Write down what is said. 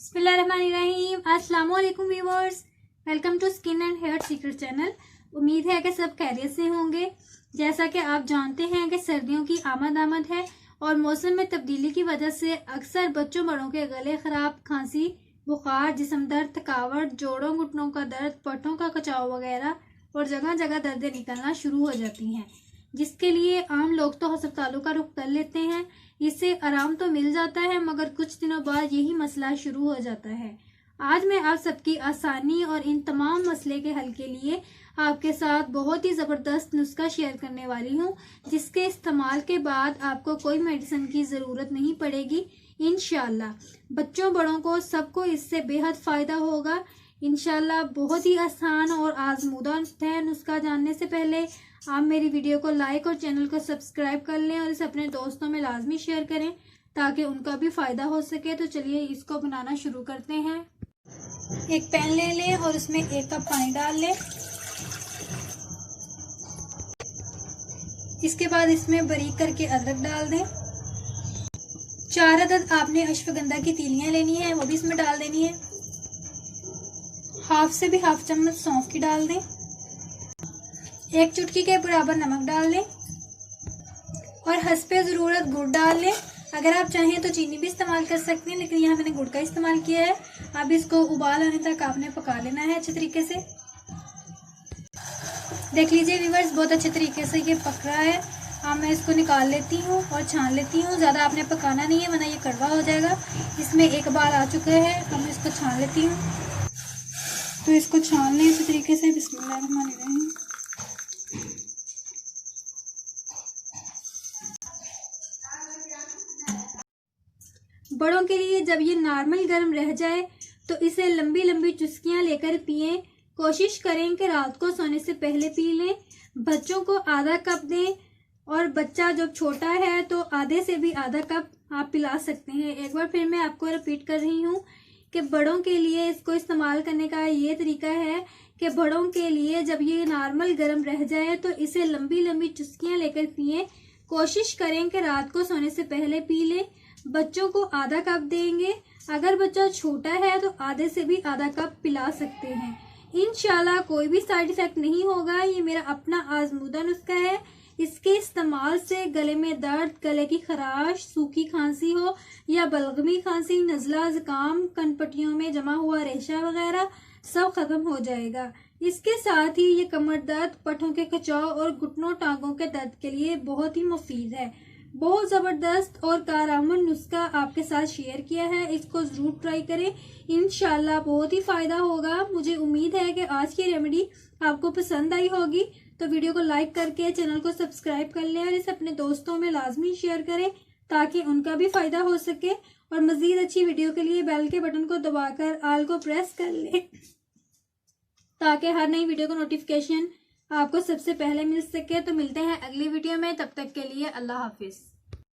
बिस्मिल्लाहिर्रहमानिर्रहीम। अस्सलाम वालेकुम viewers, welcome to skin and hair secret channel. उम्मीद है कि सब खैरियत से होंगे। जैसा कि आप जानते हैं कि सर्दियों की आमद है और मौसम में तब्दीली की वजह से अक्सर बच्चों बड़ों के गले खराब, खांसी, बुखार, जिस्म दर्द, थकावट, जोड़ों घुटनों का दर्द, पट्टों का कचाव वगैरह और जगह जगह दर्दें निकलना शुरू हो जाती हैं, जिसके लिए आम लोग तो अस्पतालों का रुख कर लेते हैं। इससे आराम तो मिल जाता है मगर कुछ दिनों बाद यही मसला शुरू हो जाता है। आज मैं आप सबकी आसानी और इन तमाम मसले के हल के लिए आपके साथ बहुत ही ज़बरदस्त नुस्खा शेयर करने वाली हूँ, जिसके इस्तेमाल के बाद आपको कोई मेडिसिन की ज़रूरत नहीं पड़ेगी। इंशाल्लाह बच्चों बड़ों को सबको इससे बेहद फ़ायदा होगा। इंशाल्लाह बहुत ही आसान और आजमूदा है नुस्खा। जानने से पहले आप मेरी वीडियो को लाइक और चैनल को सब्सक्राइब कर लें और इसे अपने दोस्तों में लाजमी शेयर करें ताकि उनका भी फ़ायदा हो सके। तो चलिए इसको बनाना शुरू करते हैं। एक पैन ले लें और उसमें 1 कप पानी डाल लें। इसके बाद इसमें बारीक करके अदरक डाल दें। 4 अदद आपने अश्वगंधा की तीलियां लेनी है, वो भी इसमें डाल देनी है। हाफ से भी हाफ चम्मच सौंफ की डाल दें। 1 चुटकी के बराबर नमक डाल लें और हस्बे ज़रूरत गुड़ डाल लें। अगर आप चाहें तो चीनी भी इस्तेमाल कर सकते हैं, लेकिन यहाँ मैंने गुड़ का इस्तेमाल किया है। अब इसको उबाल आने तक आपने पका लेना है अच्छे तरीके से। देख लीजिए व्यूअर्स, बहुत अच्छे तरीके से ये पक रहा है। अब मैं इसको निकाल लेती हूँ और छान लेती हूँ। ज़्यादा आपने पकाना नहीं है वरना ये कड़वा हो जाएगा। इसमें 1 उबाल आ चुका है। अब मैं इसको छान लेती हूँ। तो इसको छान लें अच्छे तरीके से। बिस्मिल्लाहिर्रहमानिर्रहीम। बड़ों के लिए जब ये नॉर्मल गर्म रह जाए तो इसे लंबी लंबी चुस्कियां लेकर पिएं। कोशिश करें कि रात को सोने से पहले पी लें। बच्चों को आधा कप दें और बच्चा जब छोटा है तो आधे से भी आधा कप आप पिला सकते हैं। एक बार फिर मैं आपको रिपीट कर रही हूँ कि बड़ों के लिए इसको इस्तेमाल करने का ये तरीका है कि बड़ों के लिए जब ये नॉर्मल गर्म रह जाए तो इसे लंबी लंबी चुस्कियां लेकर पिएं। कोशिश करें कि रात को सोने से पहले पी लें। बच्चों को आधा कप देंगे। अगर बच्चा छोटा है तो आधे से भी आधा कप पिला सकते हैं। इंशाल्लाह कोई भी साइड इफेक्ट नहीं होगा। ये मेरा अपना आजमूदा नुस्खा है। इसके इस्तेमाल से गले में दर्द, गले की खराश, सूखी खांसी हो या बलगमी खांसी, नज़ला, जुकाम, कनपट्टियों में जमा हुआ रेशा वगैरह सब खत्म हो जाएगा। इसके साथ ही ये कमर दर्द, पट्टों के कचाव और घुटनों टांगों के दर्द के लिए बहुत ही मुफीद है। बहुत ज़बरदस्त और कारआमद नुस्खा आपके साथ शेयर किया है। इसको ज़रूर ट्राई करें। इंशाल्लाह बहुत ही फ़ायदा होगा। मुझे उम्मीद है कि आज की रेमेडी आपको पसंद आई होगी। तो वीडियो को लाइक करके चैनल को सब्सक्राइब कर लें और इसे अपने दोस्तों में लाजमी शेयर करें ताकि उनका भी फ़ायदा हो सके। और मज़ीद अच्छी वीडियो के लिए बेल के बटन को दबाकर ऑल को प्रेस कर लें ताकि हर नई वीडियो का नोटिफिकेशन आपको सबसे पहले मिल सके। तो मिलते हैं अगली वीडियो में, तब तक के लिए अल्लाह हाफिज़।